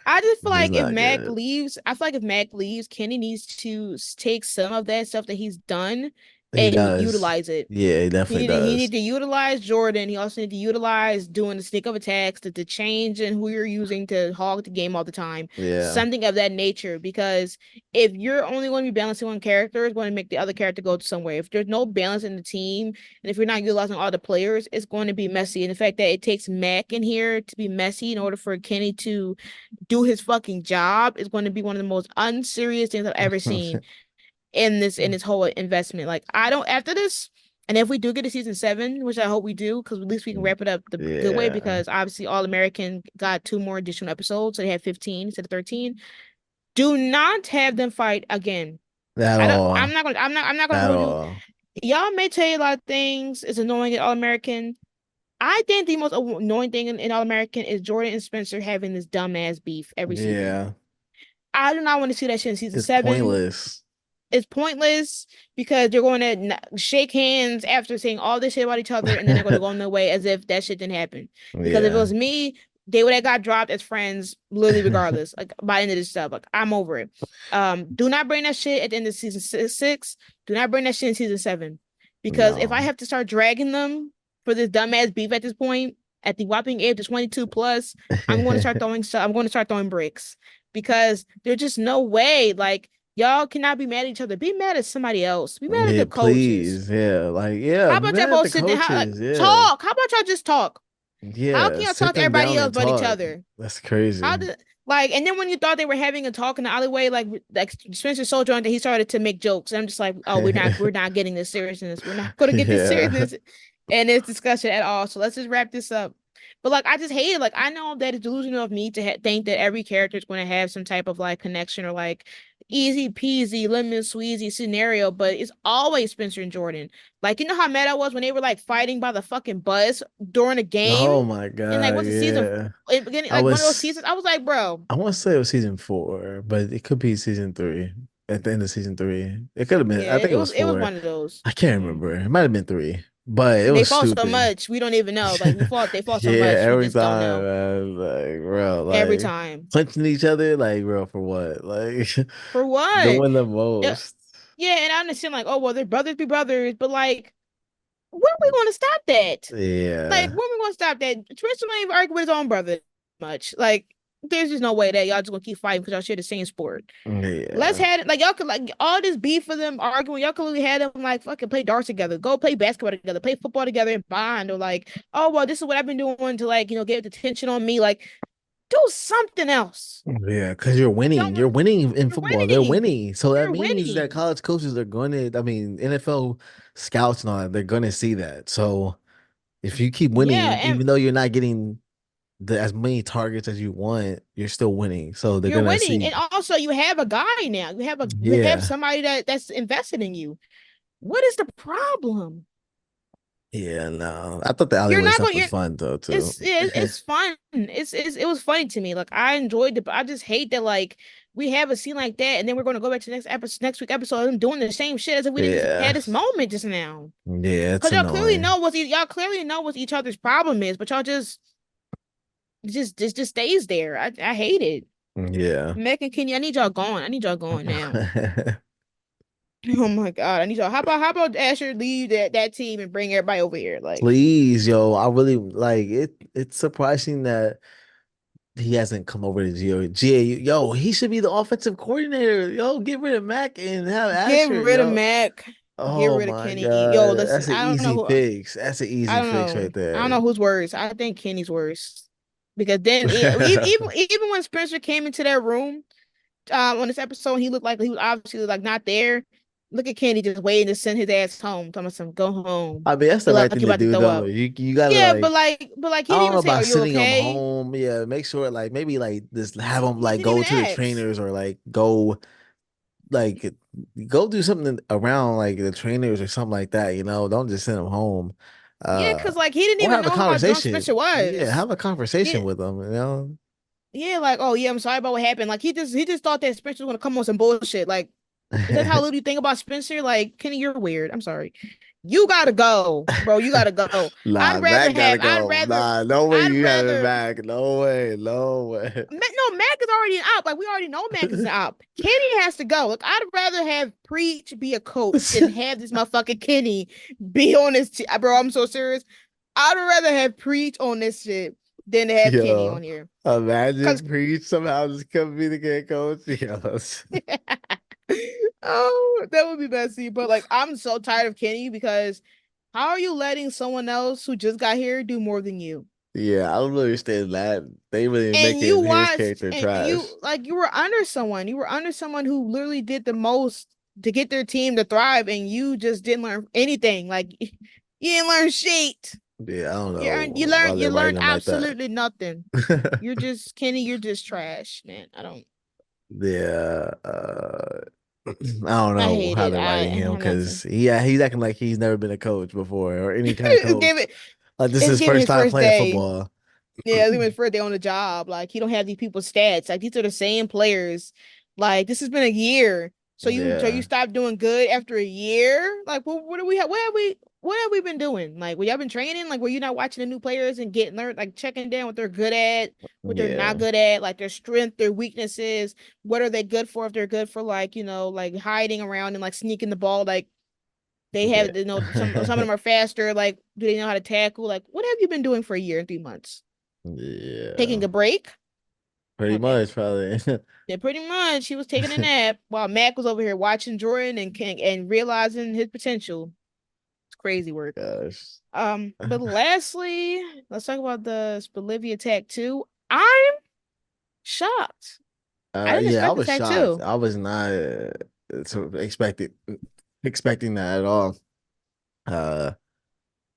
feel this is like if not Mac good. leaves, I feel like if Mac leaves, Kenny needs to take some of that stuff that he's done He and does. utilize it. Yeah, he definitely He does. need to utilize Jordan. He also need to utilize doing the sneak of attacks, the change in who you're using to hog the game all the time. Yeah. Something of that nature. Because if you're only going to be balancing one character, it's going to make the other character go somewhere. If there's no balance in the team, and if you're not utilizing all the players, it's going to be messy. And the fact that it takes Mac in here to be messy in order for Kenny to do his fucking job is going to be one of the most unserious things I've ever seen in this whole investment. Like, I don't, after this, and if we do get to season 7, which I hope we do, because at least we can wrap it up the good way, Yeah. because obviously All American got 2 more additional episodes, so they had 15 instead of 13. Do not have them fight again. At I don't. all. I'm not gonna At hold you. all. Y'all may tell you a lot of things. It's annoying at All American. I think the most annoying thing in All American is Jordan and Spencer having this dumbass beef every season. Yeah. I do not want to see that shit in season It's 7. pointless. It's pointless because they're going to shake hands after saying all this shit about each other, and then they're going to go on their way as if that shit didn't happen. Because if it Yeah. was me, they would have got dropped as friends, literally regardless. Like, by the end of this stuff, like, I'm over it. Do not bring that shit at the end of season 6. Do not bring that shit in season 7, because if I No. have to start dragging them for this dumbass beef at this point, at the whopping age of 22 plus, I'm going to start throwing stuff. I'm going to start throwing bricks, because there's just no way. Like, y'all cannot be mad at each other. Be mad at somebody else. Be mad at Yeah, the coaches. please. Yeah. Like, yeah, How be about y'all mad at both the sit there? How, like, coaches. Yeah. talk? How about y'all just talk? How can Yeah. y'all Sit talk to them everybody down else and but each talk. other? That's crazy. How did, like, and then when you thought they were having a talk in the alleyway, like Spencer so drunk that he started to make jokes. And I'm just like, oh, we're not getting this seriousness. We're not gonna get this Yeah. seriousness and this discussion at all. So let's just wrap this up. But like, I just hate it. Like, I know that it's delusional of me to think that every character is going to have some type of like connection or like easy peasy lemon squeezy scenario, but it's always Spencer and Jordan. Like, you know how mad I was when they were like fighting by the fucking bus during a game, Oh my and like, God. what's the season? Yeah. In beginning, I like one of those was seasons, I was like, bro, I want to say it was season 4, but it could be season 3. At the end of season 3. It could have been, yeah, I think it was it was 4. one of those. I can't Yeah. remember. It might have been 3, but it They was fought so stupid. much, we don't even know. Like, they fought so Yeah, much, we every just don't time, know. man. Like, bro, Every like time. punching each other, like, bro, for what? Like, For what? doing the Yeah, most. yeah, and I understand, like, oh well, they're brothers be brothers, but like, when are we gonna stop that? Like, when Yeah, are we gonna stop that? Tristan don't even argue with his own brother much. Like, there's just no way that y'all just gonna keep fighting because y'all share the same sport. Let's yeah, have it, like, y'all could, like, all this beef for them arguing. Y'all could really have them like fucking play darts together, go play basketball together, play football together and bond, or like, oh well, this is what I've been doing to, like, get the attention on me. Like, do something else. yeah. Because you're If y'all winning. You're want, winning in you're football. They're winning. winning. So that You're means that winning. college coaches are going to. I mean, NFL scouts and all that. They're going to see that. So if you keep Yeah, winning, and even though you're not getting as many targets as you want, you're still winning. So they're you're gonna winning. see. And also you have a guy now. You have Yeah, somebody that's invested in you. What is the problem? yeah. No, I thought the You're alleyway not stuff going. was You're fun though too. it's fun. It was funny to me. Like, I enjoyed it, but I just hate that, like, we have a scene like that, and then we're going to go back to the next week episode of them doing the same shit as if we didn't just Yeah, had this moment just now. yeah. It's Because annoying. y'all clearly know what each other's problem is, but y'all just stays there. I hate it. Yeah. Meg and Kenny, I need y'all gone. I need y'all going now. Oh my God, I need y'all. How about Asher leave that team and bring everybody over here? Like, Please, yo. I really like it. It's surprising that he hasn't come over to Geo. Yo, he should be the offensive coordinator. Yo, get rid of Mac and have get Asher. rid of Yo, Mac. Get Oh rid of my Kenny. Yo, God. listen, That's an I don't know easy who. fix. That's an I easy don't fix know. right I don't there. know who's worse. I think Kenny's worse because then even when Spencer came into that room on this episode, he looked like he was obviously like not there. Look at Kenny just waiting to send his ass home. Telling him, go home. I mean, that's the You right like thing you to about to do throw though. up. You gotta Yeah, like but like he I didn't don't even know say, "Are about you sending them okay?" home. Yeah, make sure like maybe like just have them He like didn't go even to the ask. trainers or like go do something around like the trainers or something like that, you know. Don't just send them home. Yeah, Uh because like he didn't or even have a know how drunk conversation. Spencer Yeah, was. have a conversation He with them, you know. Yeah, like, oh yeah, I'm sorry about what happened. Like he just thought that Spencer was gonna come on some bullshit. Like, is that how little you think about Spencer? Like, Kenny, you're weird. I'm sorry. You gotta go, bro. You gotta go. Nah, I'd rather Mac gotta have. go. Nah, no way I'd you have it rather. back. No way, no way. No, Mac is already an op. Like we already know Mac is an op. Kenny has to go. Like I'd rather have Preach be a coach than have this motherfucking Kenny be on this. Bro, I'm so serious. I'd rather have Preach on this shit than to have Kenny Yo, on here. Cause imagine Preach somehow just come be the head coach. Yo, oh, that would be messy. But like, I'm so tired of Kenny because how are you letting someone else who just got here do more than you? yeah, I don't understand that. They really And you making his watched, character and trash. you were under someone. You were under someone who literally did the most to get their team to thrive, and you just didn't learn anything. Like you didn't learn shit. Yeah, I don't You know earned, you why learned, you they're writing learned him like that. absolutely nothing. You're just Kenny. You're just trash, man. I don't. Yeah, I don't I know hate how it. they're I writing him have because nothing. yeah, he's acting like he's never been a coach before or any kind of It's coach. giving. Like this is It's his giving first his time first playing day. football. Yeah, it's giving his first day on the job. Like he don't have these people's stats. Like these are the same players. Like this has been a year. So you Yeah, stopped doing good after a year? Like what do we have? What have we been doing? Like were y'all been training? Like were you not watching the new players and getting learned like checking down what they're good at, what they're not yeah, good at, like their strength, their weaknesses, what are they good for if they're good for like, like hiding around and like sneaking the ball like they have, some of yeah, them are faster. Like, do they know how to tackle? Like, what have you been doing for a year and 3 months? Taking yeah. a break? Pretty Okay. much, probably. Yeah, pretty much. He was taking a nap while Mac was over here watching Jordan and realizing his potential. It's crazy work. Gosh. But lastly, let's talk about the Bolivia tattoo. I'm shocked. I didn't Yeah, I expect this was shocked. tattoo. I was not expecting that at all. Uh,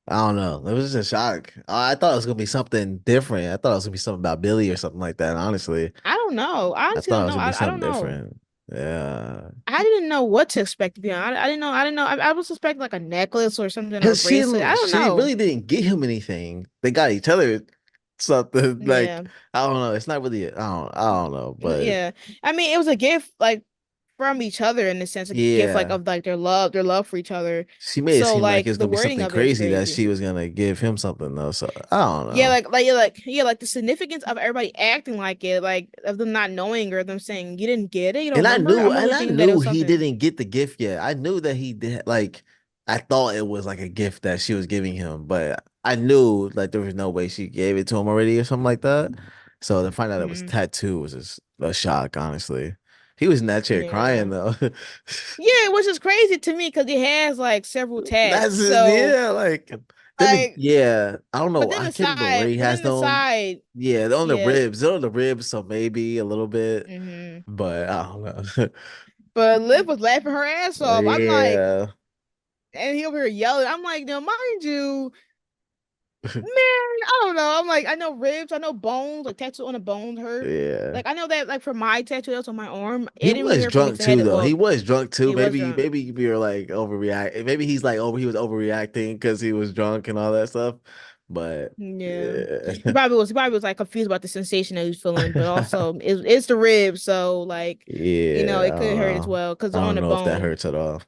I don't know. It was just a shock. I thought it was gonna be something different. I thought it was gonna be something about Billy or something like that. Honestly, I don't know. I I honestly thought it don't was know. gonna be I something don't know. different. Yeah, I didn't know what to expect to be honest. I didn't know. I didn't know. I was expecting like a necklace or something or a because bracelet. I don't she know. really didn't get him anything. They got each other something like Yeah. I don't know. It's not really. I don't know, but Yeah. I mean, it was a gift like from each other in the sense, a gift like yeah. of like their love for each other. She made it So seem like like it's the gonna be wording something of it is crazy that crazy. she was gonna give him something though. So I don't Yeah, know. like the significance of everybody acting like it, like of them not knowing or them saying you didn't get it, you don't remember. I'm And really I thinking that it knew was he something. didn't get the gift yet. I knew that he did like I thought it was like a gift that she was giving him, but I knew like there was no way she gave it to him already or something like that. So to find out it was Mm, tattoo was just a shock, honestly. He was in that chair crying yeah. though. Yeah, which is crazy to me because he has like several tats. So Yeah, like like, yeah, I don't but know. then I the can't remember where side, he but has then the them. side, Yeah, they're on the yeah. ribs. They're on the ribs, so maybe a little bit, Hmm. but I don't know. But Liv was laughing her ass off. I'm like, Yeah. and he over here yelling. I'm like, no, mind you, man, I don't know. I'm like, I know ribs, I know bones, like tattoo on the bones hurt. Yeah. Like I know that like for my tattoo that's on my arm, He it didn't really was hurt for me drunk because I had too to though. He well, was drunk too. he was drunk. Maybe we were like overreact. Maybe he's like he was overreacting because he was drunk and all that stuff. But Yeah. yeah. He probably was like confused about the sensation that he was feeling, but also it's the ribs, so like, Yeah, it could hurt as well because I on don't the know if that bone. hurts at all.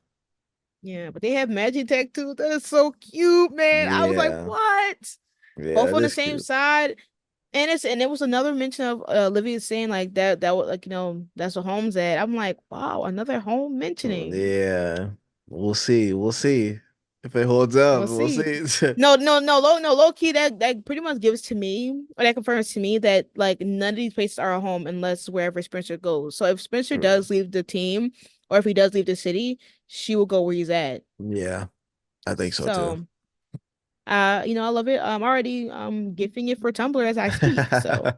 Yeah, but they have magic tattoos. That is so cute, man. I was like, Yeah. what? Yeah, Both that on the is same cute. side. And there was another mention of Olivia saying like that was like, that's where home's at. I'm like, wow, another home mentioning. Yeah. We'll see. We'll see if it holds up. We'll We'll see. see. Low key, that pretty much gives to me, or that confirms to me that like none of these places are a home unless wherever Spencer goes. So if Spencer does leave the team, or if he does leave the city, she will go where he's at. Yeah, I think so too. So, I love it. I'm already gifting it for Tumblr as I speak. So,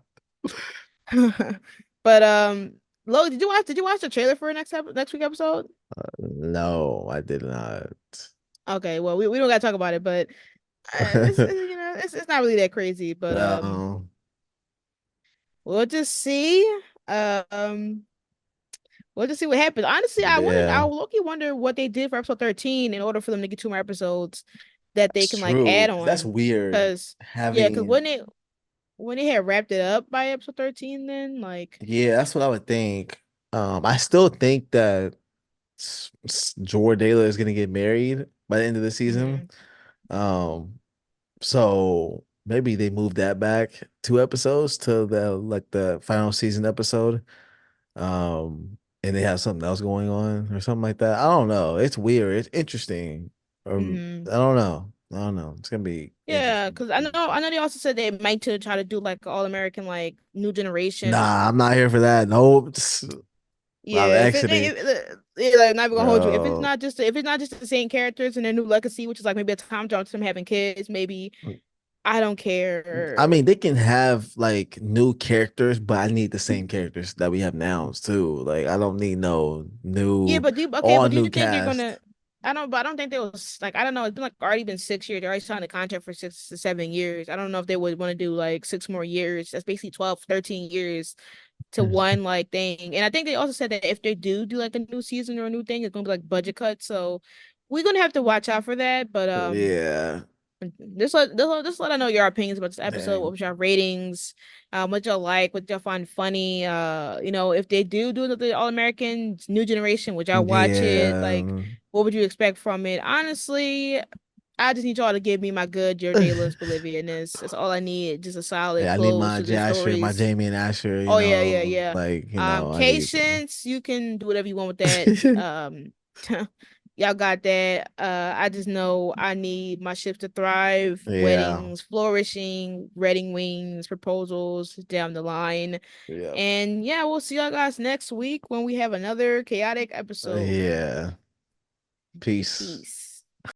but Lo, did you watch the trailer for next week episode? No, I did not. Okay, well we don't gotta talk about it, but it's not really that crazy. But Um, we'll just see. Um, we'll just see what happens. Honestly, I yeah, low-key wonder what they did for episode 13 in order for them to get two more episodes that they that's can like true. add 'Cause that's on. weird. Cause yeah, cause Having, when they had wrapped it up by episode 13, then like, yeah, that's what I would think. I still think that Jordala is gonna get married by the end of the season. mhm, Um, so maybe they move that back 2 episodes to the final season episode. And they have something else going on or something like that. I don't know. It's weird. It's interesting. mhm. I don't know. I don't know. It's gonna be Yeah, interesting. because I know they also said they might to try to do like all American like new generation. Nah, I'm not here for that. Nope. I'm Yeah, if it, actually if, yeah, like not even gonna hold you. no. If it's not just the same characters and their new legacy, which is like maybe a time jump to them having kids, maybe I don't I care. mean, they can have like new characters, but I need the same characters that we have now too. Like, I don't need no Yeah, new, but okay, all but do new you think they're cast. gonna? I don't think they was like I don't know. It's been like already been 6 years. They already signed a contract for 6 to 7 years. I don't know if they would want to do like six more years. That's basically 12, 13 years to one like thing. And I think they also said that if they do like a new season or a new thing, it's gonna be like budget cuts. So we're gonna have to watch out for that. But Yeah. just let I know your opinions about this episode. What Dang. was your ratings? What y'all like? What y'all find funny? If they do the All American New Generation, would y'all watch it? Like, Yeah. what would you expect from it? Honestly, I just need y'all to give me my good Dear Dayla's Bolivianness. That's all I need. Just a solid Yeah, I need close my to the Asher, my stories. Jamie and Asher, Oh yeah, yeah, yeah. I need Patience, you can do whatever you want with that. Y'all got that. I just know I need my ships to thrive, yeah. weddings flourishing, wedding wings, proposals down the line. Yeah. And yeah, we'll see y'all guys next week when we have another chaotic episode. Yeah. Peace. Peace.